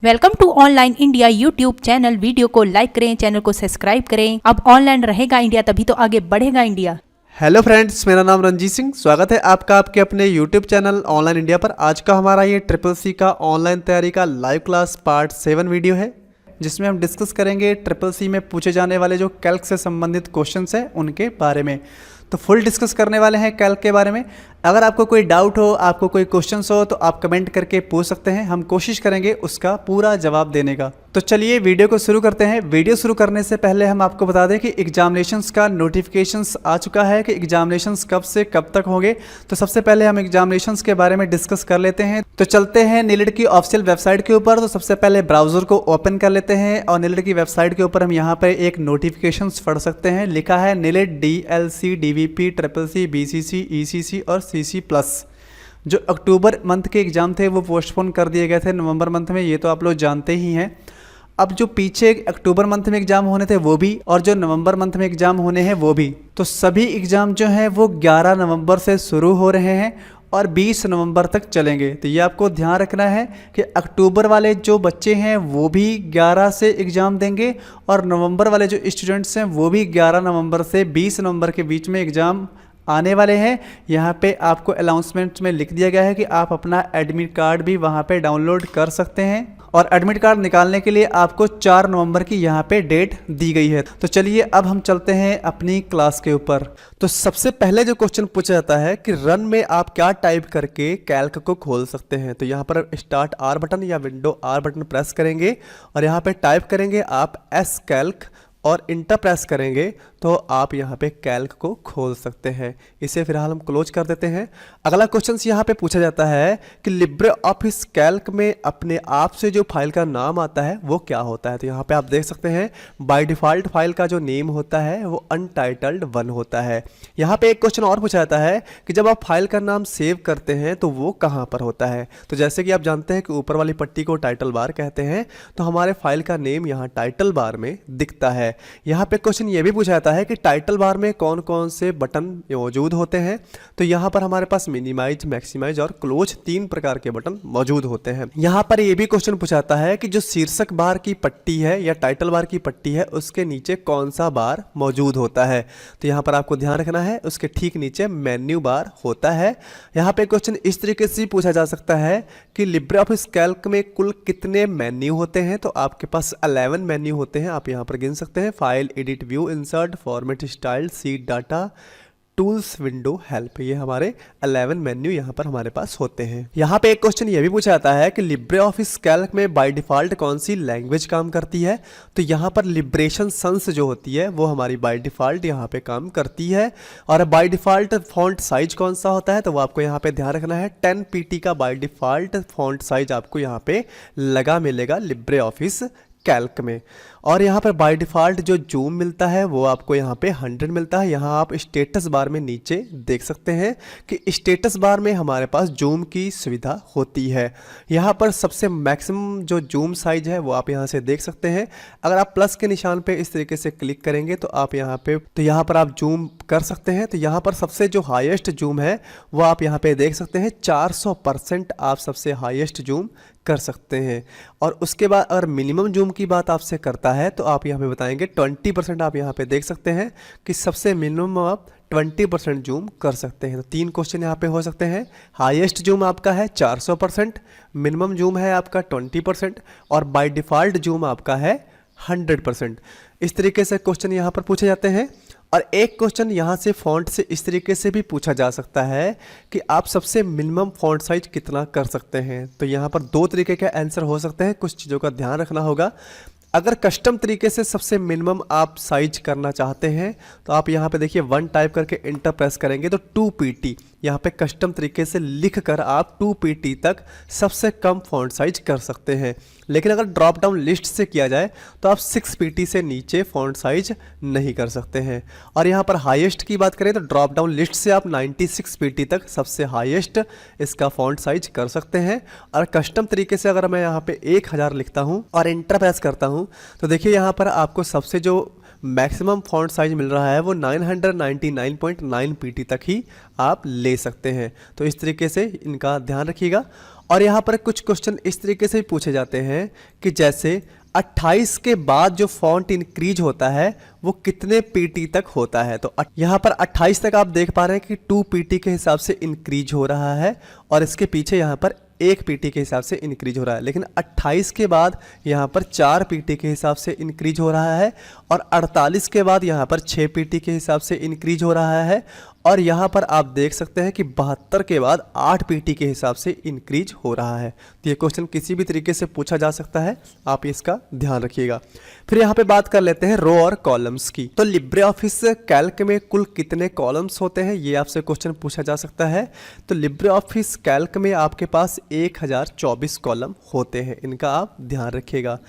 Welcome to online India YouTube channel. Video को like करें, channel को सब्सक्राइब करें। अब ऑनलाइन रहेगा इंडिया, तभी तो आगे बढ़ेगा इंडिया। हेलो फ्रेंड्स, मेरा नाम रंजीत सिंह। स्वागत है आपका आपके अपने यूट्यूब चैनल ऑनलाइन इंडिया पर। आज का हमारा ये ट्रिपल सी का ऑनलाइन तैयारी का लाइव क्लास पार्ट 7 वीडियो है, जिसमें हम डिस्कस करेंगे ट्रिपल सी में पूछे जाने वाले जो कैल्क से संबंधित क्वेश्चंस हैं उनके बारे में। तो फुल डिस्कस करने वाले हैं कैल्क के बारे में। अगर आपको कोई डाउट हो, आपको कोई क्वेश्चंस हो, तो आप कमेंट करके पूछ सकते हैं। हम कोशिश करेंगे उसका पूरा जवाब देने का। तो चलिए वीडियो को शुरू करते हैं। वीडियो शुरू करने से पहले हम आपको बता दें कि एग्जामिनेशंस का नोटिफिकेशंस आ चुका है कि एग्जामिनेशंस कब से कब तक होंगे। तो सबसे पहले हम एग्जामिनेशंस के बारे में डिस्कस कर लेते हैं। तो चलते हैं नीलेट की ऑफिशियल वेबसाइट के ऊपर। तो सबसे पहले ब्राउजर को ओपन कर लेते हैं और नीलेट की वेबसाइट के ऊपर हम यहाँ पर एक नोटिफिकेशंस पढ़ सकते हैं। लिखा है नीलेट DLC DVP triple C BCC ECC और CC+। जो अक्टूबर मंथ के एग्ज़ाम थे वो पोस्टपोन कर दिए गए थे नवंबर मंथ में, ये तो आप लोग जानते ही हैं। अब जो पीछे अक्टूबर मंथ में एग्ज़ाम होने थे वो भी, और जो नवंबर मंथ में एग्ज़ाम होने हैं वो भी। तो सभी एग्ज़ाम जो हैं वो 11 नवंबर से शुरू हो रहे हैं और 20 नवंबर तक चलेंगे। तो ये आपको ध्यान रखना है कि अक्टूबर वाले जो बच्चे हैं वो भी 11 से एग्ज़ाम देंगे, और नवंबर वाले जो स्टूडेंट्स हैं वो भी 11 नवंबर से 20 नवंबर के बीच में एग्ज़ाम आने वाले हैं। यहाँ पे आपको अनाउंसमेंट में लिख दिया गया है कि आप अपना एडमिट कार्ड भी वहाँ पे डाउनलोड कर सकते हैं, और एडमिट कार्ड निकालने के लिए आपको 4 नवंबर की यहाँ पे डेट दी गई है। तो चलिए अब हम चलते हैं अपनी क्लास के ऊपर। तो सबसे पहले जो क्वेश्चन पूछा जाता है कि रन में आप क्या टाइप करके कैल्क को खोल सकते हैं। तो यहाँ पर स्टार्ट R बटन या विंडो R बटन प्रेस करेंगे और यहाँ पे टाइप करेंगे आप S कैल्क और इंटर प्रेस करेंगे तो आप यहाँ पे कैल्क को खोल सकते हैं। इसे फिलहाल हम क्लोज कर देते हैं। अगला क्वेश्चन यहाँ पे पूछा जाता है कि लिब्रे ऑफिस कैल्क में अपने आप से जो फाइल का नाम आता है वो क्या होता है। तो यहाँ पे आप देख सकते हैं बाय डिफ़ॉल्ट फाइल का जो नेम होता है वो अनटाइटल्ड 1 होता है। यहाँ पे एक क्वेश्चन और पूछा जाता है कि जब आप फाइल का नाम सेव करते हैं तो वो कहाँ पर होता है। तो जैसे कि आप जानते हैं कि ऊपर वाली पट्टी को टाइटल बार कहते हैं, तो हमारे फाइल का नेम यहाँ टाइटल बार में दिखता है। यहाँ पे क्वेश्चन ये भी पूछा जाता है कि टाइटल बार में कौन कौन से बटन मौजूद होते हैं। तो यहाँ पर हमारे पास मिनिमाइज, मैक्सिमाइज और क्लोज 3 प्रकार के बटन मौजूद होते हैं। यहाँ पर ये भी क्वेश्चन पूछा जाता है कि जो शीर्षक बार की पट्टी है या टाइटल बार की पट्टी है उसके नीचे कौन सा बार मौजूद होता है। तो यहाँ पर आपको ध्यान रखना है, उसके ठीक नीचे मेन्यू बार होता है। यहाँ पे क्वेश्चन इस तरीके से पूछा जा सकता है कि लिब्रे ऑफिस कैल्क में कुल कितने मेन्यू होते हैं। तो आपके पास 11 मेन्यू होते हैं, आप यहाँ पर गिन सकते हैं। File, edit, view, insert, format, style, seat, data, tools, window, help, ये हमारे 11 मेन्यू यहाँ पर हमारे पास होते हैं। यहाँ पे एक क्वेश्चन ये भी पूछा जाता है कि लिब्रे ऑफिस कैल्क में बाय डिफ़ॉल्ट कौन सी लैंग्वेज काम करती है। तो यहाँ पर लिब्रेशन सन्स जो होती है वो हमारी बाय डिफ़ॉल्ट यहाँ पे काम करती है। और बाय डिफ़ॉल्ट फॉन्ट साइज कौन सा होता है, तो वो आपको यहाँ पे ध्यान रखना है। 10 PT का बाय डिफ़ॉल्ट फॉन्ट साइज आपको यहाँ पे लगा मिलेगा लिब्रे ऑफिस कैल्क में। और यहाँ पर बाय डिफ़ॉल्ट जो जूम मिलता है वो आपको यहाँ पे 100 मिलता है। यहाँ आप स्टेटस बार में नीचे देख सकते हैं कि स्टेटस बार में हमारे पास जूम की सुविधा होती है। यहाँ पर सबसे मैक्सिमम जो जूम साइज है वो आप यहाँ से देख सकते हैं। अगर आप प्लस के निशान पे इस तरीके से क्लिक करेंगे तो आप यहाँ पर आप जूम कर सकते हैं। तो यहाँ पर सबसे जो हाईएस्ट जूम है वो आप यहाँ पे देख सकते हैं, 400% आप सबसे हाईएस्ट जूम कर सकते हैं। और उसके बाद अगर मिनिमम जूम की बात आपसे करता है तो आप यहाँ पे बताएंगे 20%। आप यहाँ पे देख सकते हैं कि सबसे मिनिमम आप 20% जूम कर सकते हैं। तो 3 क्वेश्चन यहाँ पे हो सकते हैं। हाईएस्ट जूम आपका है 400%, मिनिमम जूम है आपका 20% और बाय डिफ़ॉल्ट जूम आपका है 100%। इस तरीके से क्वेश्चन यहाँ पर पूछे जाते हैं। और एक क्वेश्चन यहाँ से फ़ॉन्ट से इस तरीके से भी पूछा जा सकता है कि आप सबसे मिनिमम फ़ॉन्ट साइज कितना कर सकते हैं। तो यहाँ पर 2 तरीके के आंसर हो सकते हैं, कुछ चीज़ों का ध्यान रखना होगा। अगर कस्टम तरीके से सबसे मिनिमम आप साइज करना चाहते हैं तो आप यहाँ पे देखिए 1 टाइप करके इंटर प्रेस करेंगे तो 2 PT यहाँ पे कस्टम तरीके से लिख कर आप 2 PT तक सबसे कम फॉन्ट साइज कर सकते हैं। लेकिन अगर ड्रॉप डाउन लिस्ट से किया जाए तो आप 6 PT से नीचे फॉन्ट साइज नहीं कर सकते हैं। और यहाँ पर हाईएस्ट की बात करें तो ड्रॉप डाउन लिस्ट से आप 96 PT तक सबसे हाईएस्ट इसका फॉन्ट साइज कर सकते हैं। और कस्टम तरीके से अगर मैं यहाँ पे 1000 लिखता हूँ और इंटर प्रेस करता हूँ तो देखिए यहाँ पर आपको सबसे जो मैक्सिमम फॉन्ट साइज मिल रहा है वो 999.9 PT तक ही आप ले सकते हैं। तो इस तरीके से इनका ध्यान रखिएगा। और यहाँ पर कुछ क्वेश्चन इस तरीके से भी पूछे जाते हैं कि जैसे 28 के बाद जो फॉन्ट इंक्रीज होता है वो कितने पीटी तक होता है। तो यहाँ पर 28 तक आप देख पा रहे हैं कि 2 पीटी के हिसाब से इंक्रीज हो रहा है और इसके पीछे यहाँ पर 1 पीटी के हिसाब से इंक्रीज हो रहा है। लेकिन 28 के बाद यहाँ पर 4 पीटी के हिसाब से इंक्रीज हो रहा है और 48 के बाद यहाँ पर 6 पीटी के हिसाब से इंक्रीज हो रहा है और यहाँ पर आप देख सकते हैं कि 72 के बाद 8 पीटी के हिसाब से इंक्रीज हो रहा है। तो ये क्वेश्चन किसी भी तरीके से पूछा जा सकता है, आप इसका ध्यान रखिएगा। फिर यहाँ पे बात कर लेते हैं रो और कॉलम्स की। तो लिब्रे ऑफिस कैल्क में कुल कितने कॉलम्स होते हैं, ये आपसे क्वेश्चन पूछा जा सकता है। तो लिब्रे ऑफिस कैल्क में आपके पास 1024 कॉलम होते हैं, इनका आप ध्यान रखिएगा।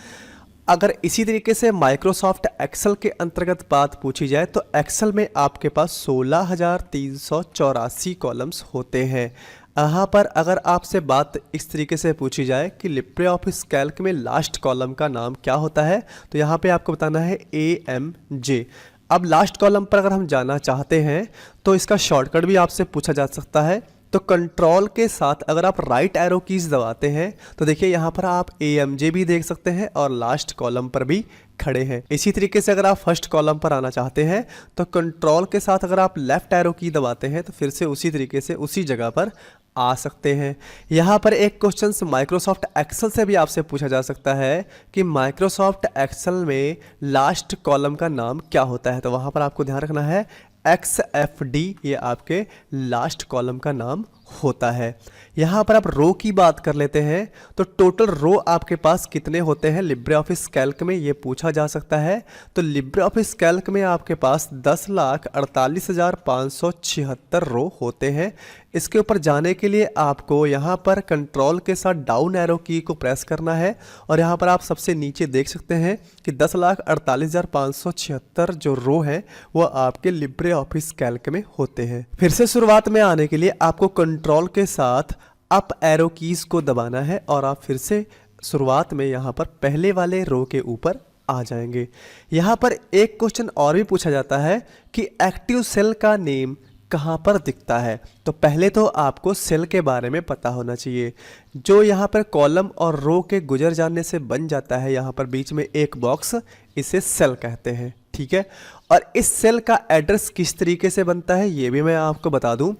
अगर इसी तरीके से माइक्रोसॉफ्ट एक्सेल के अंतर्गत बात पूछी जाए तो एक्सेल में आपके पास 16,384 कॉलम्स होते हैं। यहाँ पर अगर आपसे बात इस तरीके से पूछी जाए कि लिब्रे ऑफिस कैल्क में लास्ट कॉलम का नाम क्या होता है, तो यहाँ पे आपको बताना है AMJ। अब लास्ट कॉलम पर अगर हम जाना चाहते हैं तो इसका शॉर्टकट भी आपसे पूछा जा सकता है। तो कंट्रोल के साथ अगर आप राइट एरो कीज दबाते हैं तो देखिए यहाँ पर आप AMJ भी देख सकते हैं और लास्ट कॉलम पर भी खड़े हैं। इसी तरीके से अगर आप फर्स्ट कॉलम पर आना चाहते हैं तो कंट्रोल के साथ अगर आप लेफ्ट एरो की दबाते हैं तो फिर से उसी तरीके से उसी जगह पर आ सकते हैं। यहाँ पर एक क्वेश्चन माइक्रोसॉफ्ट एक्सेल से भी आपसे पूछा जा सकता है कि माइक्रोसॉफ्ट एक्सेल में लास्ट कॉलम का नाम क्या होता है। तो वहाँ पर आपको ध्यान रखना है XFD, ये आपके लास्ट कॉलम का नाम होता है। यहाँ पर आप रो की बात कर लेते हैं तो टोटल रो आपके पास कितने होते हैं लिब्रे ऑफिस कैल्क में, ये पूछा जा सकता है। तो लिब्रे ऑफिस कैल्क में आपके पास 10,48,576 रो होते हैं। इसके ऊपर जाने के लिए आपको यहाँ पर कंट्रोल के साथ डाउन एरो की को प्रेस करना है और यहाँ पर आप सबसे नीचे देख सकते हैं कि 10,48,576 जो रो है वो आपके लिब्रे ऑफिस कैल्क में होते हैं। फिर से शुरुआत में आने के लिए आपको कंट्रोल के साथ अप एरो कीज को दबाना है और आप फिर से शुरुआत में यहाँ पर पहले वाले रो के ऊपर आ जाएंगे। यहाँ पर एक क्वेश्चन और भी पूछा जाता है कि एक्टिव सेल का नेम कहाँ पर दिखता है। तो पहले तो आपको सेल के बारे में पता होना चाहिए। जो यहाँ पर कॉलम और रो के गुजर जाने से बन जाता है यहाँ पर बीच में एक बॉक्स, इसे सेल कहते हैं, ठीक है। और इस सेल का एड्रेस किस तरीके से बनता है ये भी मैं आपको बता दूं।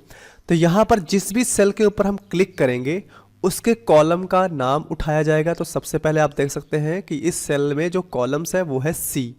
तो यहाँ पर जिस भी सेल के ऊपर हम क्लिक करेंगे उसके कॉलम का नाम उठाया जाएगा। तो सबसे पहले आप देख सकते हैं कि इस सेल में जो कॉलम्स है वो है C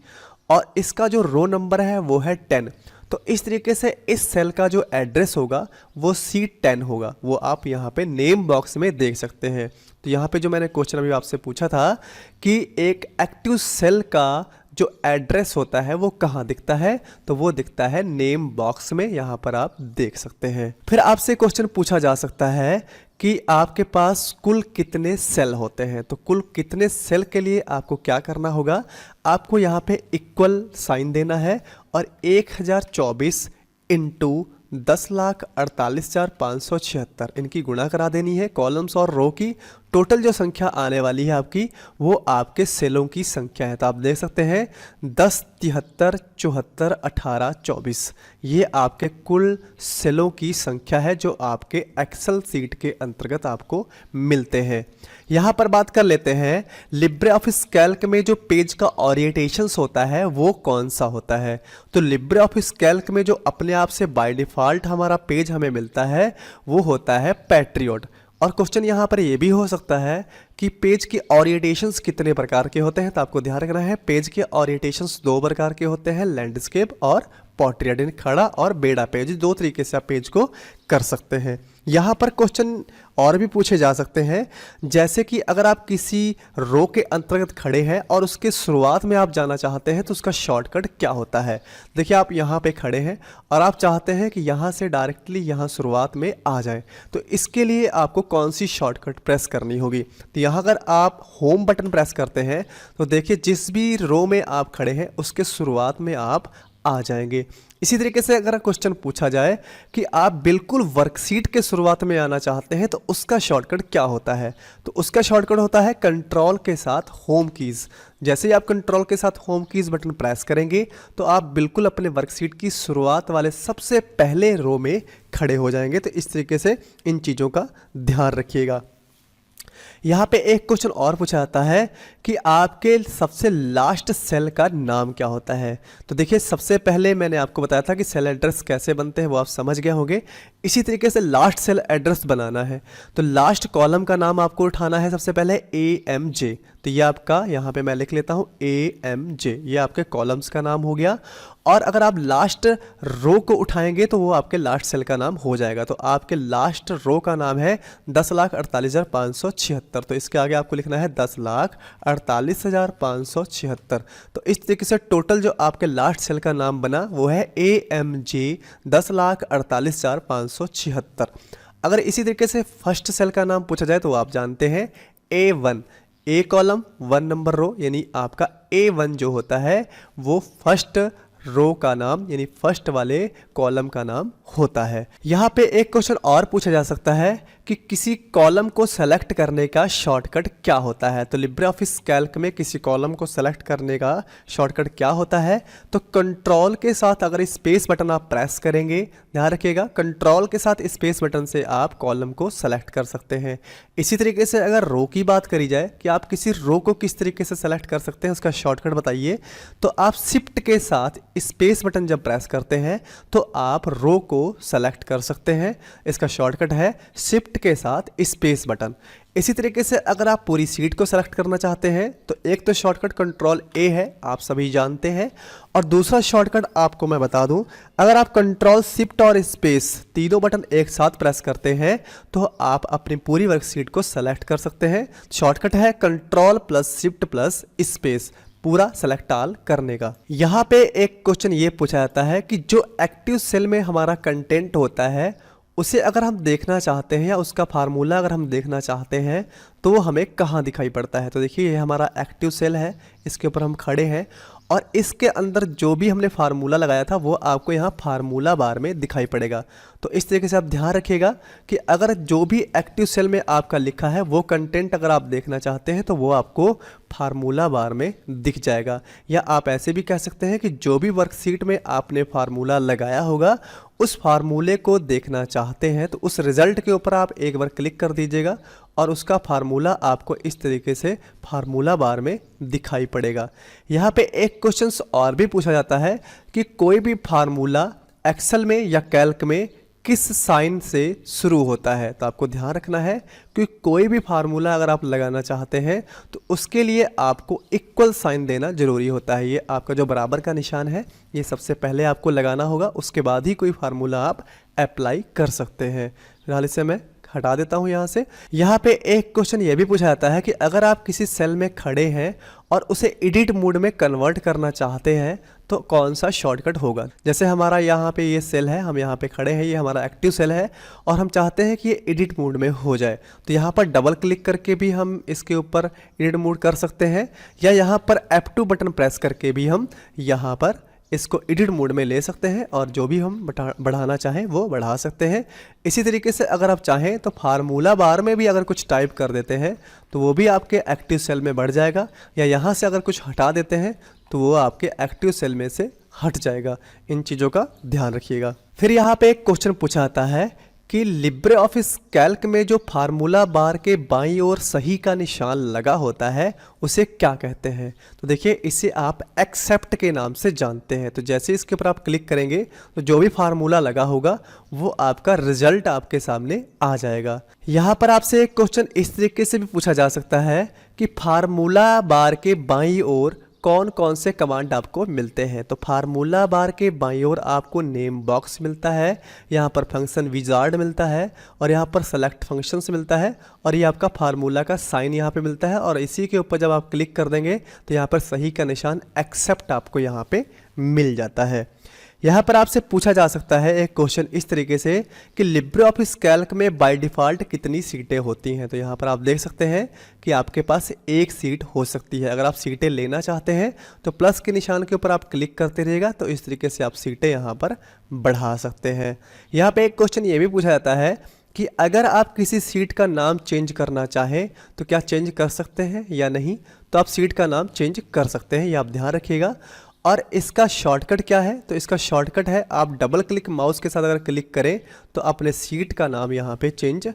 और इसका जो रो नंबर है वो है 10। तो इस तरीके से इस सेल का जो एड्रेस होगा वो C10 होगा, वो आप यहाँ पे नेम बॉक्स में देख सकते हैं। तो यहाँ पे जो मैंने क्वेश्चन अभी आपसे पूछा था कि एक एक्टिव सेल का जो एड्रेस होता है वो कहाँ दिखता है, तो वो दिखता है नेम बॉक्स में, यहाँ पर आप देख सकते हैं। फिर आपसे क्वेश्चन पूछा जा सकता है कि आपके पास कुल कितने सेल होते हैं। तो कुल कितने सेल के लिए आपको क्या करना होगा, आपको यहाँ पे इक्वल साइन देना है और 1024 इंटू 10,48,576 इनकी गुणा करा देनी है कॉलम्स और रो की। टोटल जो संख्या आने वाली है आपकी वो आपके सेलों की संख्या है। तो आप देख सकते हैं 10, 73, 74, 18, 24 ये आपके कुल सेलों की संख्या है जो आपके एक्सेल सीट के अंतर्गत आपको मिलते हैं। यहाँ पर बात कर लेते हैं लिब्रे ऑफिस कैल्क में जो पेज का ओरिएंटेशंस होता है वो कौन सा होता है। तो लिब्रे ऑफिस कैल्क में जो अपने आप से बाय डिफ़ॉल्ट हमारा पेज हमें मिलता है वो होता है पैट्रियट। और क्वेश्चन यहाँ पर ये भी हो सकता है कि पेज के ओरिएंटेशंस कितने प्रकार के होते हैं। तो आपको ध्यान रखना है पेज के ओरिएंटेशंस 2 प्रकार के होते हैं, लैंडस्केप और पोर्ट्रेट, यानी खड़ा और बेड़ा पेज। 2 तरीके से आप पेज को कर सकते हैं। यहाँ पर क्वेश्चन और भी पूछे जा सकते हैं, जैसे कि अगर आप किसी रो के अंतर्गत खड़े हैं और उसके शुरुआत में आप जाना चाहते हैं तो उसका शॉर्टकट क्या होता है। देखिए आप यहाँ पे खड़े हैं और आप चाहते हैं कि यहाँ से डायरेक्टली यहाँ शुरुआत में आ जाए, तो इसके लिए आपको कौन सी शॉर्टकट प्रेस करनी होगी। तो यहाँ अगर आप होम बटन प्रेस करते हैं तो देखिए जिस भी रो में आप खड़े हैं उसके शुरुआत में आप आ जाएंगे। इसी तरीके से अगर क्वेश्चन पूछा जाए कि आप बिल्कुल वर्कशीट के शुरुआत में आना चाहते हैं तो उसका शॉर्टकट क्या होता है, तो उसका शॉर्टकट होता है कंट्रोल के साथ होम कीज़। जैसे ही आप कंट्रोल के साथ होम कीज़ बटन प्रेस करेंगे तो आप बिल्कुल अपने वर्कशीट की शुरुआत वाले सबसे पहले रो में खड़े हो जाएंगे। तो इस तरीके से इन चीज़ों का ध्यान रखिएगा। यहाँ पे एक क्वेश्चन और पूछा जाता है कि आपके सबसे लास्ट सेल का नाम क्या होता है। तो देखिए, सबसे पहले मैंने आपको बताया था कि सेल एड्रेस कैसे बनते हैं, वो आप समझ गए होंगे। इसी तरीके से लास्ट सेल एड्रेस बनाना है तो लास्ट कॉलम का नाम आपको उठाना है सबसे पहले AMJ। तो ये आपका यहाँ पे मैं लिख लेता हूँ AMJ, ये आपके कॉलम्स का नाम हो गया। और अगर आप लास्ट रो को उठाएंगे तो वो आपके लास्ट सेल का नाम हो जाएगा। तो आपके लास्ट रो का नाम है 10,48,576। तो इसके आगे आपको लिखना है 10,48,576। तो इस तरीके से टोटल जो आपके लास्ट सेल का नाम बना वो है AMJ 10,48,576। अगर इसी तरीके से फर्स्ट सेल का नाम पूछा जाए तो आप जानते हैं A1, A कॉलम 1 नंबर रो, यानी आपका A1 जो होता है वो फर्स्ट रो का नाम यानी फर्स्ट वाले कॉलम का नाम होता है। यहाँ पे एक क्वेश्चन और पूछा जा सकता है कि किसी कॉलम को सेलेक्ट करने का शॉर्टकट क्या होता है। तो लिब्रे ऑफिस कैल्क में किसी कॉलम को सेलेक्ट करने का शॉर्टकट क्या होता है। तो कंट्रोल के साथ अगर स्पेस बटन आप प्रेस करेंगे, ध्यान रखिएगा, कंट्रोल के साथ स्पेस बटन से आप कॉलम को सेलेक्ट कर सकते हैं। इसी तरीके से अगर रो की बात करी जाए कि आप किसी रो को किस तरीके से सेलेक्ट कर सकते हैं, उसका शॉर्टकट बताइए, तो आप शिफ्ट के साथ स्पेस बटन जब प्रेस करते हैं तो आप रो को सेलेक्ट कर सकते हैं। इसका शॉर्टकट है शिफ्ट के साथ स्पेस बटन। इसी तरीके से अगर आप पूरी सीट को सेलेक्ट करना चाहते हैं तो एक तो शॉर्टकट कंट्रोल A है, आप सभी जानते हैं, और दूसरा शॉर्टकट आपको मैं बता दूं, अगर आप कंट्रोल शिफ्ट और स्पेस तीनों बटन एक साथ प्रेस करते हैं तो आप अपनी पूरी वर्कशीट को सेलेक्ट कर सकते हैं। शॉर्टकट है control plus shift plus space, पूरा सेलेक्ट ऑल करने का। यहाँ पे एक क्वेश्चन ये पूछा जाता है कि जो एक्टिव सेल में हमारा कंटेंट होता है उसे अगर हम देखना चाहते हैं या उसका फार्मूला अगर हम देखना चाहते हैं तो वो हमें कहाँ दिखाई पड़ता है। तो देखिए, ये हमारा एक्टिव सेल है, इसके ऊपर हम खड़े हैं और इसके अंदर जो भी हमने फार्मूला लगाया था वो आपको यहाँ फार्मूला बार में दिखाई पड़ेगा। तो इस तरीके से आप ध्यान रखिएगा कि अगर जो भी एक्टिव सेल में आपका लिखा है वो कंटेंट अगर आप देखना चाहते हैं तो वो आपको फार्मूला बार में दिख जाएगा। या आप ऐसे भी कह सकते हैं कि जो भी वर्कशीट में आपने फार्मूला लगाया होगा उस फार्मूले को देखना चाहते हैं तो उस रिजल्ट के ऊपर आप एक बार क्लिक कर दीजिएगा और उसका फार्मूला आपको इस तरीके से फार्मूला बार में दिखाई पड़ेगा। यहाँ पे एक क्वेश्चन और भी पूछा जाता है कि कोई भी फार्मूला एक्सेल में या कैल्क में किस साइन से शुरू होता है। तो आपको ध्यान रखना है कि कोई भी फार्मूला अगर आप लगाना चाहते हैं तो उसके लिए आपको इक्वल साइन देना जरूरी होता है। ये आपका जो बराबर का निशान है ये सबसे पहले आपको लगाना होगा, उसके बाद ही कोई फार्मूला आप अप्लाई कर सकते हैं। फिलहाल इसे मैं हटा देता हूं यहाँ से। यहाँ पे एक क्वेश्चन ये भी पूछा जाता है कि अगर आप किसी सेल में खड़े हैं और उसे एडिट मोड में कन्वर्ट करना चाहते हैं तो कौन सा शॉर्टकट होगा। जैसे हमारा यहाँ पे ये सेल है, हम यहाँ पे खड़े हैं, ये हमारा एक्टिव सेल है और हम चाहते हैं कि ये एडिट मोड में हो जाए। तो यहाँ पर डबल क्लिक करके भी हम इसके ऊपर एडिट मोड कर सकते हैं या यहाँ पर F2 बटन प्रेस करके भी हम यहाँ पर इसको एडिट मोड में ले सकते हैं और जो भी हम बढ़ाना चाहें वो बढ़ा सकते हैं। इसी तरीके से अगर आप चाहें तो फार्मूला बार में भी अगर कुछ टाइप कर देते हैं तो वो भी आपके एक्टिव सेल में बढ़ जाएगा, या यहाँ से अगर कुछ हटा देते हैं तो वो आपके एक्टिव सेल में से हट जाएगा। इन चीज़ों का ध्यान रखिएगा। फिर यहाँ पे एक क्वेश्चन पूछा जाता है कि लिब्रे ऑफिस कैल्क में जो फार्मूला बार के बाईं ओर सही का निशान लगा होता है उसे क्या कहते हैं। तो देखिए, इसे आप एक्सेप्ट के नाम से जानते हैं। तो जैसे इसके ऊपर आप क्लिक करेंगे तो जो भी फार्मूला लगा होगा वो आपका रिजल्ट आपके सामने आ जाएगा। यहाँ पर आपसे एक क्वेश्चन इस तरीके से भी पूछा जा सकता है कि फार्मूला बार के बाईं ओर कौन कौन से कमांड आपको मिलते हैं। तो फार्मूला बार के बाईं ओर आपको नेम बॉक्स मिलता है, यहाँ पर फंक्शन विजार्ड मिलता है और यहाँ पर सेलेक्ट फंक्शंस मिलता है और ये आपका फार्मूला का साइन यहाँ पे मिलता है। और इसी के ऊपर जब आप क्लिक कर देंगे तो यहाँ पर सही का निशान एक्सेप्ट आपको यहाँ पे मिल जाता है। यहाँ पर आपसे पूछा जा सकता है एक क्वेश्चन इस तरीके से कि लिब्रे ऑफिस कैल्क में बाय डिफ़ॉल्ट कितनी सीटें होती हैं। तो यहाँ पर आप देख सकते हैं कि आपके पास एक सीट हो सकती है। अगर आप सीटें लेना चाहते हैं तो प्लस के निशान के ऊपर आप क्लिक करते रहिएगा, तो इस तरीके से आप सीटें यहाँ पर बढ़ा सकते हैं। यहाँ पर एक क्वेश्चन ये भी पूछा जाता है कि अगर आप किसी सीट का नाम चेंज करना चाहें तो क्या चेंज कर सकते हैं या नहीं। तो आप सीट का नाम चेंज कर सकते हैं, ये आप ध्यान रखिएगा। और इसका शॉर्टकट क्या है। तो इसका शॉर्टकट है आप डबल क्लिक माउस के साथ अगर क्लिक करें तो अपने सीट का नाम यहाँ पे चेंज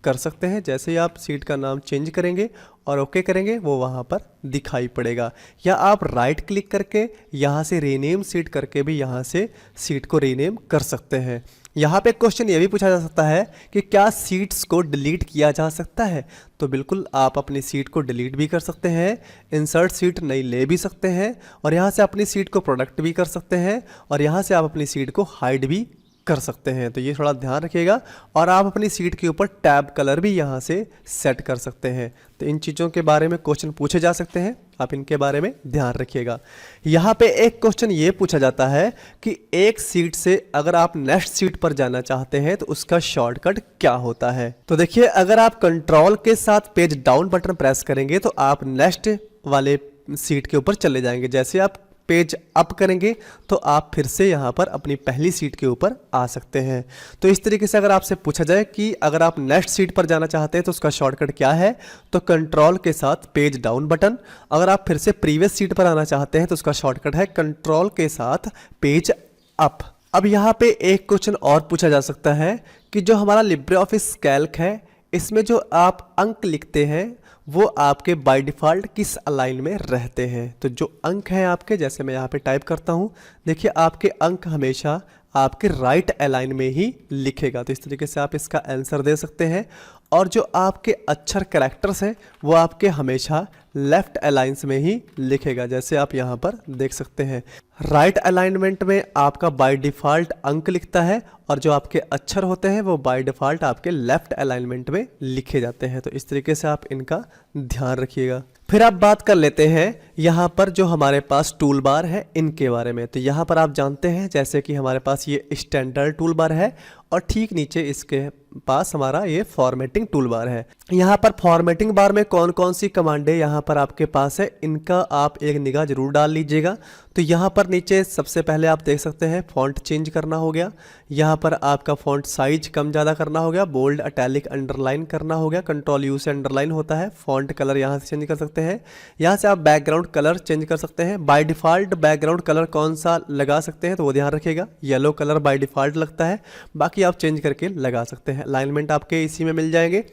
कर सकते हैं। जैसे ही आप सीट का नाम चेंज करेंगे और ओके करेंगे वो वहाँ पर दिखाई पड़ेगा। या आप राइट क्लिक करके यहाँ से रीनेम सीट करके भी यहाँ से सीट को रीनेम कर सकते हैं। यहाँ पे क्वेश्चन ये भी पूछा जा सकता है कि क्या सीट्स को डिलीट किया जा सकता है? तो बिल्कुल आप अपनी सीट को डिलीट भी कर सकते हैं, इंसर्ट सीट नई ले भी सकते हैं, और यहाँ से अपनी सीट को प्रोडक्ट भी कर सकते हैं, और यहाँ से आप अपनी सीट को हाइड भी कर सकते हैं। तो ये थोड़ा ध्यान रखिएगा। और आप अपनी सीट के ऊपर टैब कलर भी यहाँ से सेट कर सकते हैं। तो इन चीज़ों के बारे में क्वेश्चन पूछे जा सकते हैं, आप इनके बारे में ध्यान रखिएगा। यहाँ पे एक क्वेश्चन ये पूछा जाता है कि एक सीट से अगर आप नेक्स्ट सीट पर जाना चाहते हैं तो उसका शॉर्टकट क्या होता है? तो देखिए, अगर आप कंट्रोल के साथ पेज डाउन बटन प्रेस करेंगे तो आप नेक्स्ट वाले सीट के ऊपर चले जाएंगे। जैसे आप पेज अप करेंगे तो आप फिर से यहाँ पर अपनी पहली सीट के ऊपर आ सकते हैं। तो इस तरीके से अगर आपसे पूछा जाए कि अगर आप नेक्स्ट सीट पर जाना चाहते हैं तो उसका शॉर्टकट क्या है, तो कंट्रोल के साथ पेज डाउन बटन। अगर आप फिर से प्रीवियस सीट पर आना चाहते हैं तो उसका शॉर्टकट है कंट्रोल के साथ पेज अप। अब यहाँ पे एक क्वेश्चन और पूछा जा सकता है कि जो हमारा लिब्रे ऑफिस कैल्क है, इसमें जो आप अंक लिखते हैं वो आपके बाय डिफ़ॉल्ट किस अलाइन में रहते हैं? तो जो अंक हैं आपके, जैसे मैं यहाँ पे टाइप करता हूँ, देखिए आपके अंक हमेशा आपके राइट अलाइन में ही लिखेगा। तो इस तरीके से आप इसका आंसर दे सकते हैं। और जो आपके अक्षर कैरेक्टर्स हैं वो आपके हमेशा लेफ्ट अलाइंस में ही लिखेगा। जैसे आप यहाँ पर देख सकते हैं, राइट अलाइनमेंट में आपका बाय डिफ़ॉल्ट अंक लिखता है, और जो आपके अक्षर होते हैं वो बाय डिफ़ॉल्ट आपके लेफ्ट अलाइनमेंट में लिखे जाते हैं। तो इस तरीके से आप इनका ध्यान रखिएगा। फिर आप बात कर लेते हैं यहाँ पर जो हमारे पास टूल बार है इनके बारे में। तो यहाँ पर आप जानते हैं जैसे कि हमारे पास ये स्टैंडर्ड टूल बार है और ठीक नीचे इसके पास हमारा ये फॉर्मेटिंग टूल बार है। यहाँ पर फॉर्मेटिंग बार में कौन कौन सी कमांडें यहाँ पर आपके पास है, इनका आप एक निगाह जरूर डाल लीजिएगा। तो यहाँ पर नीचे सबसे पहले आप देख सकते हैं फॉन्ट चेंज करना हो गया, यहाँ पर आपका फॉन्ट साइज कम ज़्यादा करना हो गया, बोल्ड अटैलिक अंडरलाइन करना हो गया, कंट्रोल यू से अंडरलाइन होता है, फॉन्ट कलर यहाँ से चेंज कर सकते हैं, यहाँ से आप बैकग्राउंड कलर चेंज कर सकते हैं। बाय डिफ़ॉल्ट बैकग्राउंड कलर कौन सा लगा सकते हैं तो वो ध्यान रखिएगा, येलो कलर बाय डिफ़ॉल्ट लगता है, बाकी आप चेंज करके लगा सकते हैं। अलाइनमेंट आपके इसी में मिल जाएंगे।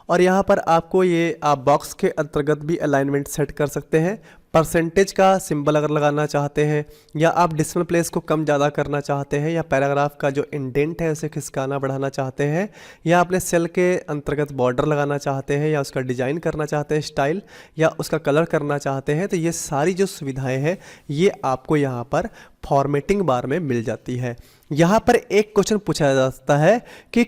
और यहाँ पर आपको ये आप बॉक्स के अंतर्गत भी अलाइनमेंट सेट कर सकते हैं। परसेंटेज का सिंबल अगर लगाना चाहते हैं, या आप डिसिमल प्लेस को कम ज़्यादा करना चाहते हैं, या पैराग्राफ का जो इंडेंट है उसे खिसकाना बढ़ाना चाहते हैं, या अपने सेल के अंतर्गत बॉर्डर लगाना चाहते हैं, या उसका डिज़ाइन करना चाहते हैं स्टाइल, या उसका कलर करना चाहते हैं, तो ये सारी जो सुविधाएं हैं ये आपको यहाँ पर फॉर्मेटिंग बार में मिल जाती है। यहाँ पर एक क्वेश्चन पूछा जा सकता है कि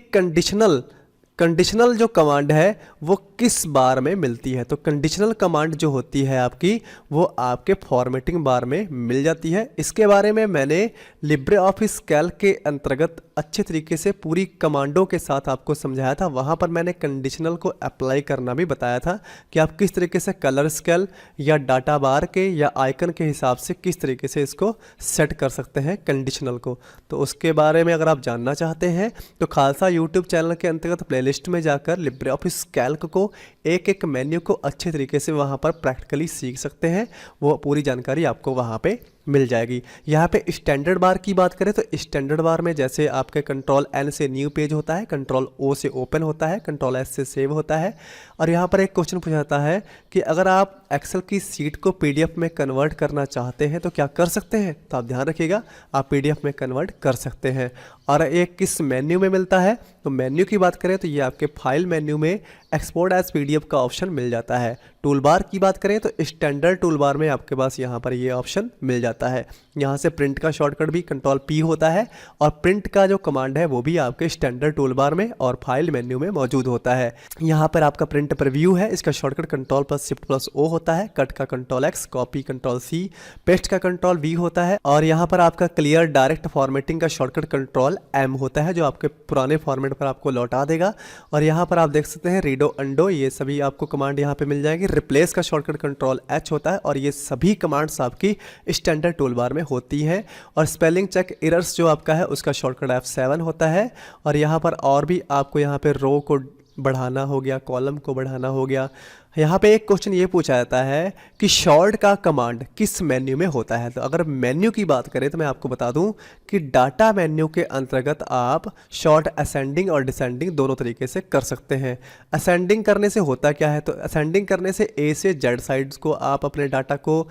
कंडीशनल जो कमांड है वो किस बार में मिलती है? तो कंडीशनल कमांड जो होती है आपकी वो आपके फॉर्मेटिंग बार में मिल जाती है। इसके बारे में मैंने लिब्रे ऑफिस कैल्क के अंतर्गत अच्छे तरीके से पूरी कमांडों के साथ आपको समझाया था। वहाँ पर मैंने कंडीशनल को अप्लाई करना भी बताया था कि आप किस तरीके से कलर स्केल या डाटा बार के या आइकन के हिसाब से किस तरीके से इसको सेट कर सकते हैं कंडीशनल को। तो उसके बारे में अगर आप जानना चाहते हैं तो खालसा यूट्यूब चैनल के अंतर्गत प्लेलिस्ट में जाकर लिब्रे ऑफिस कैल्क को एक एक मेन्यू को अच्छे तरीके से वहाँ पर प्रैक्टिकली सीख सकते हैं। वो पूरी जानकारी आपको वहाँ पे मिल जाएगी। यहाँ पे स्टैंडर्ड बार की बात करें तो स्टैंडर्ड बार में जैसे आपके कंट्रोल एन से न्यू पेज होता है, कंट्रोल ओ से ओपन होता है, कंट्रोल एस से सेव होता है। और यहाँ पर एक क्वेश्चन पूछा जाता है कि अगर आप एक्सेल की सीट को पीडीएफ में कन्वर्ट करना चाहते हैं तो क्या कर सकते हैं? तो आप ध्यान रखिएगा, आप पीडीएफ में कन्वर्ट कर सकते हैं। और ये किस मेन्यू में मिलता है? तो मेन्यू की बात करें तो ये आपके फाइल मेन्यू में एक्सपोर्ट एज पीडीएफ का ऑप्शन मिल जाता है। टूल बार की बात करें तो स्टैंडर्ड टूल बार में आपके पास यहाँ पर ये ऑप्शन मिल जाता है। यहाँ से प्रिंट का शॉर्टकट भी कंट्रोल पी होता है, और प्रिंट का जो कमांड है वो भी आपके स्टैंडर्ड टूल बार में और फाइल मेन्यू में मौजूद होता है। यहाँ पर आपका प्रिंट प्रीव्यू है, इसका shortcut control plus shift plus O होता है, कट का control X, copy control C, paste का कंट्रोल वी होता है, और यहाँ पर आपका क्लियर डायरेक्ट फॉर्मेटिंग का शॉर्टकट कंट्रोल एम होता है जो आपके पुराने फॉर्मेट पर आपको लौटा देगा। और यहाँ पर आप देख सकते हैं रीडो अंडो, ये सभी आपको कमांड यहाँ पे मिल जाएगी। रिप्लेस का शॉर्टकट कंट्रोल एच होता है, और ये सभी कमांड्स आपकी स्टैंडर्ड टूल बार में होती है। और स्पेलिंग चेक एरर्स जो आपका है उसका शॉर्टकट F7 होता है। और यहाँ पर और भी आपको यहाँ पे रो को बढ़ाना हो गया, कॉलम को बढ़ाना हो गया, यहाँ पे एक क्वेश्चन ये पूछा जाता है कि शॉर्ट का कमांड किस मेन्यू में होता है। तो अगर मेन्यू की बात करें तो मैं आपको बता दूं कि डाटा मेन्यू के अंतर्गत आप शॉर्ट असेंडिंग और डिसेंडिंग दोनों तरीके से कर सकते हैं। असेंडिंग करने से होता क्या है, तो असेंडिंग करने से ए से जेड साइड्स को आप अपने डाटा को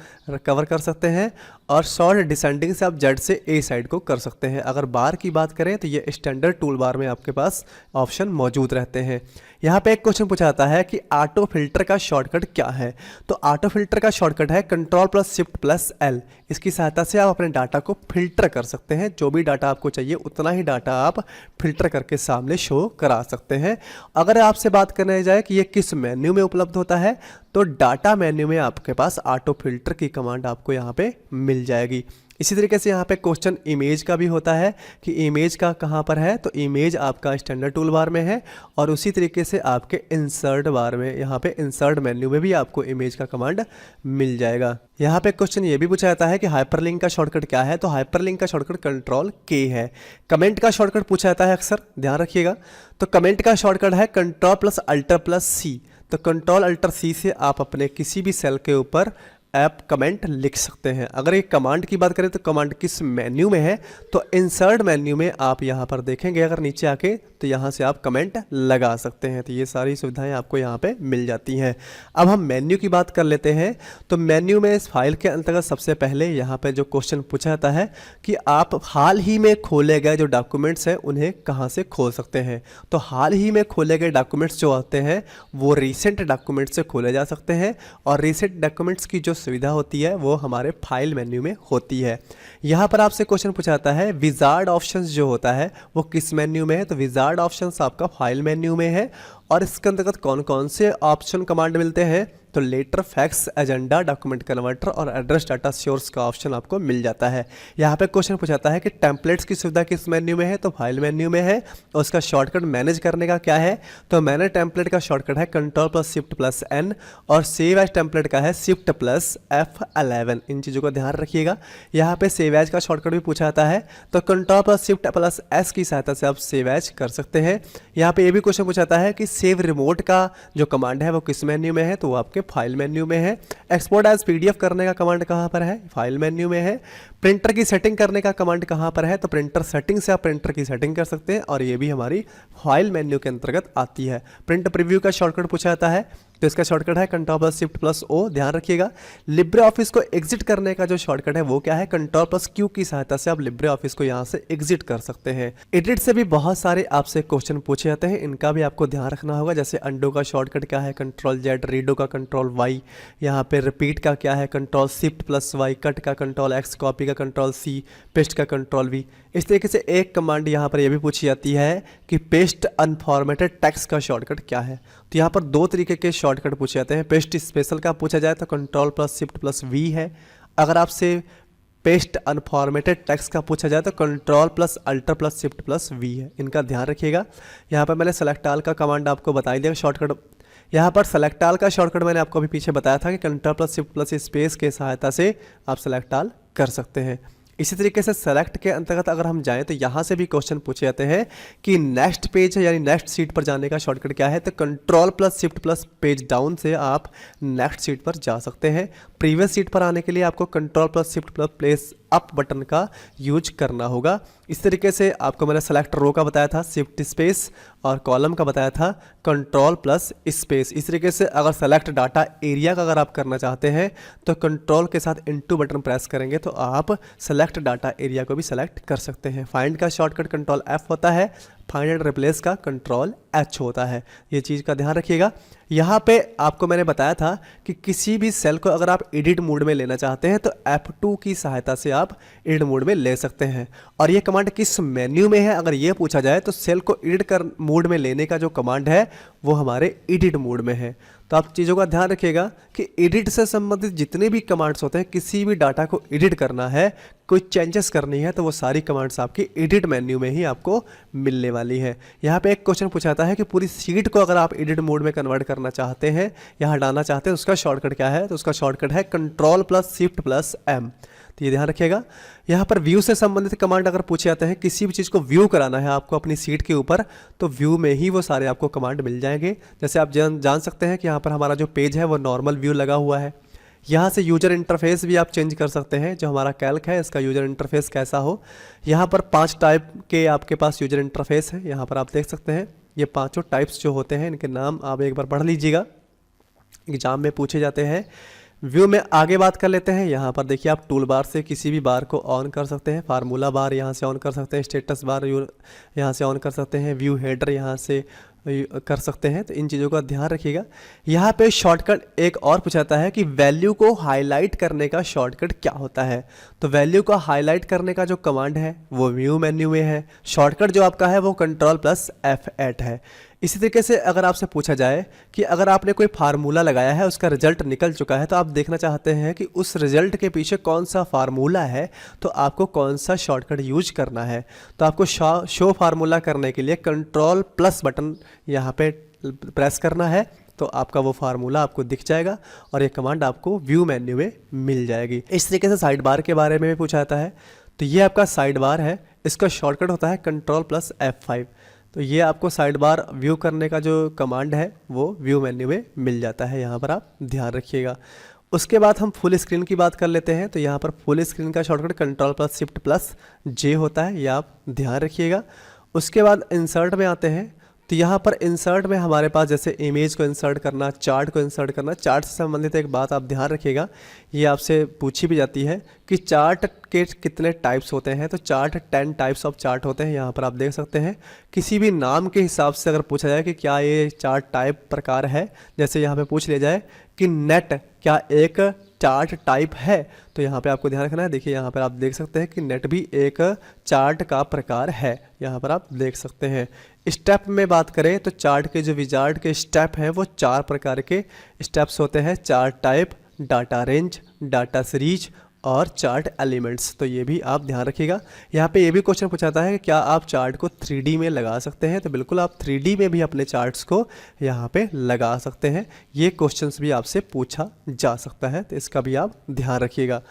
कवर कर सकते हैं और शॉर्ट डिसेंडिंग से आप जेड से ए साइड को कर सकते हैं। अगर बार की बात करें तो ये स्टैंडर्ड टूल बार में आपके पास ऑप्शन मौजूद रहते हैं। यहाँ पे एक क्वेश्चन पूछा जाता है कि ऑटो फिल्टर का शॉर्टकट क्या है। तो ऑटो फिल्टर का शॉर्टकट है control plus shift plus L. इसकी सहायता से आप अपने डाटा को फिल्टर कर सकते हैं। जो भी डाटा आपको चाहिए उतना ही डाटा आप फिल्टर करके सामने शो करा सकते हैं। अगर आपसे बात करने जाए कि ये किस मेन्यू में उपलब्ध होता है, तो डाटा मेन्यू में आपके पास ऑटो फिल्टर की कमांड आपको यहाँ पे मिल जाएगी। इसी तरीके से यहाँ पे क्वेश्चन इमेज का भी होता है कि इमेज का कहाँ पर है, तो इमेज आपका स्टैंडर्ड टूल बार में है और उसी तरीके से आपके इंसर्ट बार में, यहाँ पे इंसर्ट मेन्यू में भी आपको इमेज का कमांड मिल जाएगा। यहाँ पे क्वेश्चन ये भी पूछा जाता है कि हाइपरलिंक का शॉर्टकट क्या है। तो हाइपरलिंक का शॉर्टकट कंट्रोल के है। कमेंट का शॉर्टकट पूछा जाता है अक्सर, ध्यान रखिएगा। तो कमेंट का शॉर्टकट है कंट्रोल प्लस अल्टर प्लस सी। तो कंट्रोल अल्टर सी से आप अपने किसी भी सेल के ऊपर ऐप कमेंट लिख सकते हैं। अगर एक कमांड की बात करें तो कमांड किस मेन्यू में है, तो इंसर्ट मेन्यू में आप यहाँ पर देखेंगे अगर नीचे आके, तो यहाँ से आप कमेंट लगा सकते हैं। तो ये सारी सुविधाएं आपको यहाँ पे मिल जाती हैं। अब हम मेन्यू की बात कर लेते हैं। तो मेन्यू में इस फाइल के अंतर्गत सबसे पहले यहाँ पे जो क्वेश्चन पूछा जाता है कि आप हाल ही में खोले गए जो डॉक्यूमेंट्स हैं उन्हें कहाँ से खोल सकते हैं। तो हाल ही में खोले गए डॉक्यूमेंट्स जो होते हैं वो रिसेंट डॉक्यूमेंट्स से खोले जा सकते हैं और रिसेंट डॉक्यूमेंट्स की जो सुविधा होती है वो हमारे फाइल मेन्यू में होती है। यहाँ पर आपसे क्वेश्चन पूछा जाता है विजार्ड ऑप्शंस जो होता है वो किस मेन्यू में है। तो विजार्ड ऑप्शंस आपका फाइल मेन्यू में है और इसके अंतर्गत कौन कौन से ऑप्शन कमांड मिलते हैं, तो letter, fax, agenda, document converter और एड्रेस डाटा सोर्स का ऑप्शन आपको मिल जाता है। यहाँ पे क्वेश्चन पूछाता है कि टेम्पलेट्स की सुविधा किस मेन्यू में है, तो फाइल मेन्यू में है और उसका शॉर्टकट मैनेज करने का क्या है, तो मैनेज टेम्पलेट का शॉर्टकट है control plus shift plus N और सेव एज टेम्पलेट का है शिफ्ट प्लस F11। इन चीज़ों का ध्यान रखिएगा। यहाँ पे सेव एज का शॉर्टकट भी पूछा जाता है, तो control plus shift plus S की सहायता से आप सेव एज कर सकते हैं। यहाँ पे ये भी क्वेश्चन पूछाता है कि सेव रिमोट का जो कमांड है वो किस मेन्यू में है, तो वो आपके फाइल मेन्यू में है। एक्सपोर्ट एज पीडीएफ करने का कमांड कहाँ पर है, फाइल मेन्यू में है। प्रिंटर की सेटिंग करने का कमांड कहाँ पर है, तो प्रिंटर सेटिंग से आप प्रिंटर की सेटिंग कर सकते हैं और ये भी हमारी फाइल मेन्यू के अंतर्गत आती है। प्रिंट प्रीव्यू का शॉर्टकट पूछा जाता है, तो इसका शॉर्टकट है control plus shift plus O. ध्यान रखिएगा। लिब्रे ऑफिस को एग्जिट करने का जो शॉर्टकट है वो क्या है, कंट्रोल प्लस क्यू की सहायता से आप लिब्रे ऑफिस को यहाँ से एग्जिट कर सकते हैं। एडिट से भी बहुत सारे आपसे क्वेश्चन पूछे जाते हैं, इनका भी आपको ध्यान रखना होगा। जैसे अंडो का शॉर्टकट क्या है, कंट्रोल जेड, रीडो का कंट्रोल वाई, यहाँ पे रिपीट का क्या है, control shift plus Y, cut का कंट्रोल एक्स, कॉपी का कंट्रोल सी, पेस्ट का कंट्रोल वी। इस तरीके से एक कमांड यहाँ पर यह भी पूछी जाती है कि पेस्ट अनफॉर्मेटेड टेक्स्ट का शॉर्टकट क्या है। तो यहाँ पर दो तरीके के शॉर्टकट पूछे जाते हैं। पेस्ट स्पेशल का पूछा जाए तो control plus shift plus V है। अगर आपसे पेस्ट अनफॉर्मेटेड टेक्स्ट का पूछा जाए तो control plus alter plus shift plus V है। इनका ध्यान रखिएगा। यहाँ पर मैंने सेलेक्ट ऑल का कमांड आपको बता दिया शॉर्टकट। यहाँ पर सेलेक्ट ऑल का शॉर्टकट मैंने आपको अभी पीछे बताया था कि control plus shift plus space के सहायता से आप सेलेक्ट ऑल कर सकते हैं। इसी तरीके से सेलेक्ट के अंतर्गत अगर हम जाएं तो यहाँ से भी क्वेश्चन पूछे जाते हैं कि नेक्स्ट पेज है यानी नेक्स्ट सीट पर जाने का शॉर्टकट क्या है, तो control plus shift plus page down से आप नेक्स्ट सीट पर जा सकते हैं। प्रीवियस सीट पर आने के लिए आपको control plus shift plus place up button का यूज करना होगा। इस तरीके से आपको मैंने सेलेक्ट रो का बताया था शिफ्ट स्पेस और कॉलम का बताया था कंट्रोल प्लस स्पेस। इस तरीके से अगर सेलेक्ट डाटा एरिया का अगर आप करना चाहते हैं तो कंट्रोल के साथ इनटू बटन प्रेस करेंगे तो आप सेलेक्ट डाटा एरिया को भी सेलेक्ट कर सकते हैं। फाइंड का शॉर्टकट कंट्रोल F होता है, फाइंड एंड रिप्लेस का कंट्रोल H होता है। ये चीज़ का ध्यान रखिएगा। यहाँ पे आपको मैंने बताया था कि किसी भी सेल को अगर आप एडिट मोड में लेना चाहते हैं तो F2 की सहायता से आप एडिट मोड में ले सकते हैं। और ये कमांड किस मेन्यू में है अगर ये पूछा जाए तो सेल को एडिट कर मोड में लेने का जो कमांड है वो हमारे एडिट मोड में है। तो आप चीज़ों का ध्यान रखिएगा कि एडिट से संबंधित जितने भी कमांड्स होते हैं, किसी भी डाटा को एडिट करना है, कोई चेंजेस करनी है तो वो सारी कमांड्स आपकी एडिट मेन्यू में ही आपको मिलने वाली है। यहाँ पे एक क्वेश्चन पूछाता है कि पूरी सीट को अगर आप एडिट मोड में कन्वर्ट करना चाहते हैं या हटाना चाहते हैं, उसका शॉर्टकट क्या है? तो उसका शॉर्टकट है Ctrl+Shift+M। तो ये ध्यान रखिएगा। यहाँ पर व्यू से संबंधित कमांड अगर पूछे जाते हैं, किसी भी चीज़ को व्यू कराना है आपको अपनी सीट के ऊपर, तो व्यू में ही वो सारे आपको कमांड मिल जाएंगे। जैसे आप जान सकते हैं कि यहाँ पर हमारा जो पेज है वो नॉर्मल व्यू लगा हुआ है। यहाँ से यूजर इंटरफेस भी आप चेंज कर सकते हैं। जो हमारा कैल्क है इसका यूजर इंटरफेस कैसा हो, यहाँ पर 5 टाइप के आपके पास यूजर इंटरफेस है। यहाँ पर आप देख सकते हैं ये 5 टाइप्स जो होते हैं, इनके नाम आप एक बार पढ़ लीजिएगा, एग्जाम में पूछे जाते हैं। व्यू में आगे बात कर लेते हैं। यहाँ पर देखिए आप टूल बार से किसी भी बार को ऑन कर सकते हैं। फार्मूला बार यहाँ से ऑन कर सकते हैं, स्टेटस बार यहाँ से ऑन कर सकते हैं, व्यू हेडर यहाँ से कर सकते हैं। तो इन चीज़ों का ध्यान रखिएगा। यहाँ पे शॉर्टकट एक और पूछाता है कि वैल्यू को हाईलाइट करने का शॉर्टकट क्या होता है। तो वैल्यू को हाईलाइट करने का जो कमांड है वो व्यू मेन्यू में है। शॉर्टकट जो आपका है वो Ctrl+F8 है। इसी तरीके से अगर आपसे पूछा जाए कि अगर आपने कोई फार्मूला लगाया है, उसका रिजल्ट निकल चुका है, तो आप देखना चाहते हैं कि उस रिजल्ट के पीछे कौन सा फार्मूला है, तो आपको कौन सा शॉर्टकट यूज करना है। तो आपको शो फार्मूला करने के लिए Ctrl+ बटन यहाँ पे प्रेस करना है, तो आपका वो फार्मूला आपको दिख जाएगा और ये कमांड आपको व्यू मेन्यू में मिल जाएगी। इस तरीके से साइड बार के बारे में भी पूछा जाता है। तो ये आपका साइड बार है, इसका शॉर्टकट होता है Ctrl+F5। तो ये आपको साइड बार व्यू करने का जो कमांड है वो व्यू मेन्यू में मिल जाता है। यहाँ पर आप ध्यान रखिएगा। उसके बाद हम फुल स्क्रीन की बात कर लेते हैं। तो यहाँ पर फुल स्क्रीन का शॉर्टकट Ctrl+Shift+J होता है, ये आप ध्यान रखिएगा। उसके बाद इंसर्ट में आते हैं। तो यहाँ पर इंसर्ट में हमारे पास जैसे इमेज को इंसर्ट करना, चार्ट को इंसर्ट करना, चार्ट से संबंधित एक बात आप ध्यान रखिएगा, ये आपसे पूछी भी जाती है कि चार्ट के कितने टाइप्स होते हैं। तो चार्ट 10 टाइप्स ऑफ चार्ट होते हैं। यहाँ पर आप देख सकते हैं किसी भी नाम के हिसाब से अगर पूछा जाए कि क्या ये चार्ट टाइप प्रकार है, जैसे यहाँ पे पूछ लिया जाए कि नेट क्या एक चार्ट टाइप है, तो यहाँ पे आपको ध्यान रखना है। देखिए यहाँ पर आप देख सकते हैं कि नेट भी एक चार्ट का प्रकार है, यहाँ पर आप देख सकते हैं। स्टेप में बात करें तो चार्ट के जो विजार्ड के स्टेप हैं वो 4 प्रकार के स्टेप्स होते हैं। Chart type, data range, data series और चार्ट एलिमेंट्स। तो ये भी आप ध्यान रखिएगा। यहाँ पे ये भी क्वेश्चन पूछाता है कि क्या आप चार्ट को 3D में लगा सकते हैं। तो बिल्कुल आप 3D में भी अपने चार्ट्स को यहाँ पे लगा सकते हैं। ये क्वेश्चंस भी आपसे पूछा जा सकता है, तो इसका भी आप ध्यान रखिएगा।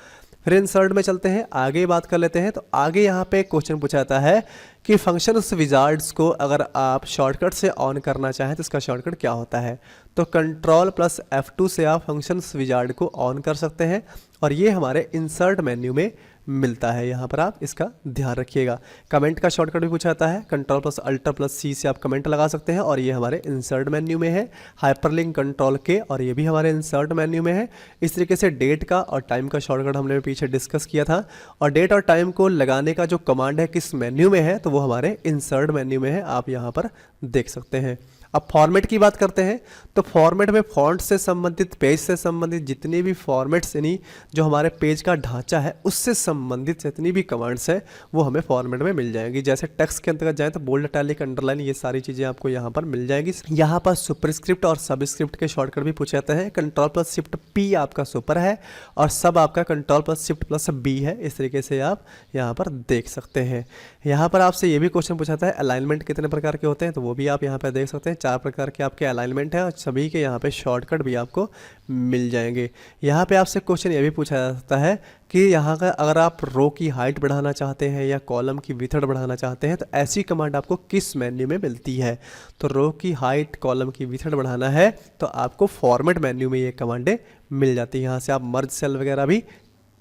फिर इंसर्ट में चलते हैं, आगे बात कर लेते हैं। तो आगे यहाँ पे क्वेश्चन पूछा जाता है कि फंक्शंस विजार्ड्स को अगर आप शॉर्टकट से ऑन करना चाहें तो इसका शॉर्टकट क्या होता है। तो Ctrl+F2 से आप फंक्शंस विजार्ड को ऑन कर सकते हैं और ये हमारे इंसर्ट मेन्यू में मिलता है। यहाँ पर आप इसका ध्यान रखिएगा। कमेंट का शॉर्टकट भी पूछा जाता है, Ctrl+Alt+C से आप कमेंट लगा सकते हैं और ये हमारे इंसर्ट मेन्यू में है। हाइपरलिंक Ctrl+K और ये भी हमारे इंसर्ट मेन्यू में है। इस तरीके से डेट का और टाइम का शॉर्टकट हमने पीछे डिस्कस किया था, और डेट और टाइम को लगाने का जो कमांड है किस मेन्यू में है, तो वो हमारे इंसर्ट मेन्यू में है, आप यहाँ पर देख सकते हैं। अब फॉर्मेट की बात करते हैं। तो फॉर्मेट में फॉन्ट से संबंधित, पेज से संबंधित जितने भी फॉर्मेट्स, यानी जो हमारे पेज का ढांचा है उससे संबंधित जितनी भी कमांड्स हैं वो हमें फॉर्मेट में मिल जाएंगी। जैसे टेक्स्ट के अंतर्गत जाएँ तो बोल्ड, इटैलिक, अंडरलाइन, ये सारी चीज़ें आपको यहाँ पर मिल जाएंगी। यहाँ पर सुपरस्क्रिप्ट और सबस्क्रिप्ट के शॉर्टकट भी पूछे जाते हैं। Ctrl+Shift+P आपका सुपर है और सब आपका Ctrl+Shift+B है। इस तरीके से आप यहाँ पर देख सकते हैं। यहाँ पर आपसे ये भी क्वेश्चन पूछा जाता है अलाइनमेंट कितने प्रकार के होते हैं, तो वो भी आप यहाँ पर देख सकते हैं। 4 प्रकार के आपके अलाइनमेंट है और सभी के यहाँ पे शॉर्टकट भी आपको मिल जाएंगे। यहाँ पे आपसे क्वेश्चन ये भी पूछा जाता है कि यहाँ का अगर आप रो की हाइट बढ़ाना चाहते हैं या कॉलम की विड्थ बढ़ाना चाहते हैं तो ऐसी कमांड आपको किस मेन्यू में मिलती है। तो रो की हाइट, कॉलम की विड्थ बढ़ाना है तो आपको फॉर्मेट मेन्यू में ये कमांडें मिल जाती है। यहाँ से आप मर्ज सेल वगैरह भी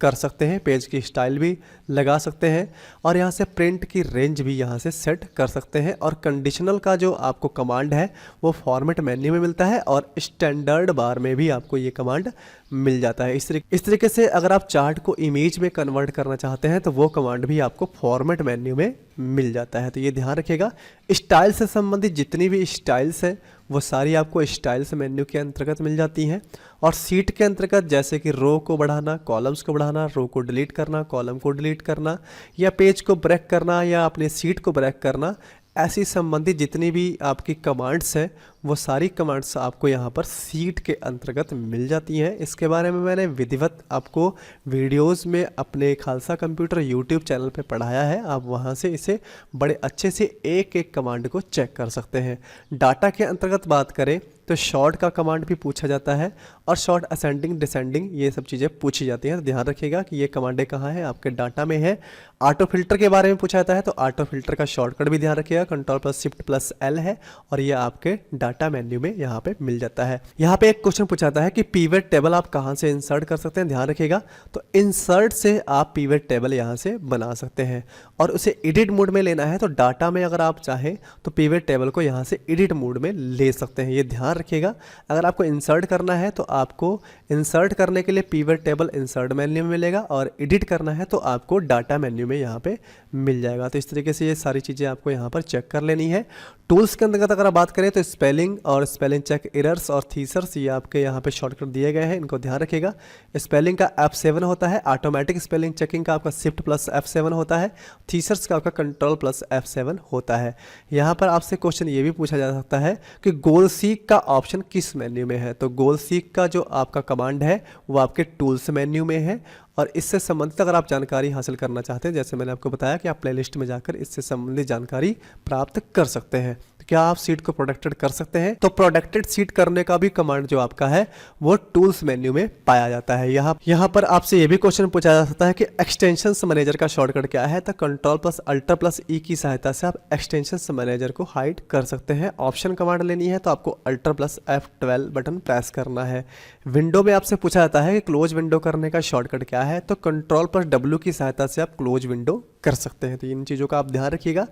कर सकते हैं, पेज की स्टाइल भी लगा सकते हैं और यहाँ से प्रिंट की रेंज भी यहाँ से सेट कर सकते हैं। और कंडीशनल का जो आपको कमांड है वो फॉर्मेट मेन्यू में मिलता है और स्टैंडर्ड बार में भी आपको ये कमांड मिल जाता है। इस तरीके से अगर आप चार्ट को इमेज में कन्वर्ट करना चाहते हैं तो वो कमांड भी आपको फॉर्मेट मेन्यू में मिल जाता है। तो ये ध्यान रखिएगा। स्टाइल से संबंधित जितनी भी स्टाइल्स हैं वो सारी आपको स्टाइल्स मेन्यू के अंतर्गत मिल जाती हैं। और सीट के अंतर्गत जैसे कि रो को बढ़ाना, कॉलम्स को बढ़ाना, रो को डिलीट करना, कॉलम को डिलीट करना, या पेज को ब्रेक करना या अपने सीट को ब्रेक करना, ऐसी संबंधित जितनी भी आपकी कमांड्स हैं वो सारी कमांड्स आपको यहाँ पर सीट के अंतर्गत मिल जाती हैं। इसके बारे में मैंने विधिवत आपको वीडियोस में अपने खालसा कंप्यूटर यूट्यूब चैनल पे पढ़ाया है। आप वहाँ से इसे बड़े अच्छे से एक एक कमांड को चेक कर सकते हैं। डाटा के अंतर्गत बात करें तो शॉर्ट का कमांड भी पूछा जाता है और शॉर्ट असेंडिंग डिसेंडिंग ये सब चीज़ें पूछी जाती हैं। तो ध्यान रखिएगा कि ये कमांडें कहाँ हैं, आपके डाटा में है। ऑटो फिल्टर के बारे में पूछा जाता है तो ऑटो फिल्टर का शॉर्टकट भी ध्यान रखिएगा, Ctrl+Shift+L है और ये आपके डाटा मेन्यू में यहाँ पे मिल जाता है। यहाँ पे एक क्वेश्चन पूछा जाता है कि पिवट टेबल आप कहाँ से इंसर्ट कर सकते हैं। ध्यान रखिएगा, तो इंसर्ट से आप पिवट टेबल यहाँ से बना सकते हैं और उसे एडिट मोड में लेना है तो डाटा में अगर आप चाहें तो पिवट टेबल को यहाँ से एडिट मोड में ले सकते हैं। ये ध्यान रखिएगा, अगर आपको इंसर्ट करना है तो आपको इंसर्ट करने के लिए पिवट टेबल इंसर्ट मेन्यू में मिलेगा और एडिट करना है तो आपको डाटा मेन्यू में यहाँ पे मिल जाएगा। तो इस तरीके से ये सारी चीज़ें आपको यहाँ पर चेक कर लेनी है। टूल्स के अंतर्गत अगर आप बात करें तो स्पेलिंग और स्पेलिंग चेक एरर्स और थीसर्स ये आपके यहाँ पे शॉर्टकट दिए गए हैं, इनको ध्यान रखिएगा। स्पेलिंग का F7 होता है, ऑटोमेटिक स्पेलिंग चेकिंग का आपका Shift+F7 होता है, थीसर्स का आपका Ctrl+F7 होता है। यहाँ पर आपसे क्वेश्चन ये भी पूछा जा सकता है कि गोल सीक का ऑप्शन किस मेन्यू में है। तो गोल सीक का जो आपका कमांड है वो आपके टूल्स मेन्यू में है और इससे संबंधित अगर आप जानकारी हासिल करना चाहते हैं, जैसे मैंने आपको बताया कि आप प्लेलिस्ट में जाकर इससे संबंधित जानकारी प्राप्त कर सकते हैं। तो क्या आप सीट को प्रोटेक्टेड कर सकते हैं? तो प्रोटेक्टेड सीट करने का भी कमांड जो आपका है वो टूल्स मेन्यू में पाया जाता है। यहाँ पर आपसे ये भी क्वेश्चन पूछा जा सकता है कि एक्सटेंशंस मैनेजर का शॉर्टकट क्या है। तो Ctrl+Alt+E की सहायता से आप एक्सटेंशंस मैनेजर को हाइड कर सकते हैं। ऑप्शन कमांड लेनी है तो आपको Alt+F12 बटन प्रेस करना है। विंडो में आपसे पूछा जाता है कि क्लोज विंडो करने का शॉर्टकट क्या है। तो Ctrl+W की सहायता से आप क्लोज विंडो कर सकते हैं। तो इन चीज़ों का आप ध्यान रखिएगा।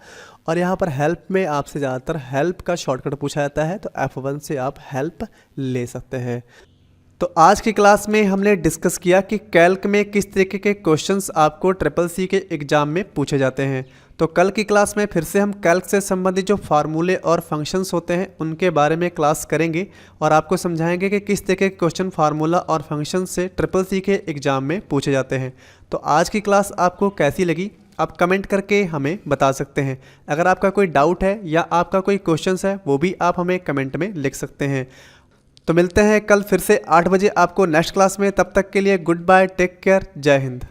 और यहाँ पर हेल्प में आपसे ज़्यादातर हेल्प का शॉर्टकट पूछा जाता है तो F1 से आप हेल्प ले सकते हैं। तो आज की क्लास में हमने डिस्कस किया कि कैल्क में किस तरीके के क्वेश्चंस आपको CCC के एग्ज़ाम में पूछे जाते हैं। तो कल की क्लास में फिर से हम कैल्क से संबंधित जो फार्मूले और फंक्शंस होते हैं उनके बारे में क्लास करेंगे और आपको समझाएंगे कि किस तरीके के क्वेश्चन फार्मूला और फंक्शन से CCC के एग्ज़ाम में पूछे जाते हैं। तो आज की क्लास आपको कैसी लगी आप कमेंट करके हमें बता सकते हैं। अगर आपका कोई डाउट है या आपका कोई क्वेश्चंस है वो भी आप हमें कमेंट में लिख सकते हैं। तो मिलते हैं कल फिर से 8 बजे आपको नेक्स्ट क्लास में। तब तक के लिए गुड बाय, टेक केयर, जय हिंद।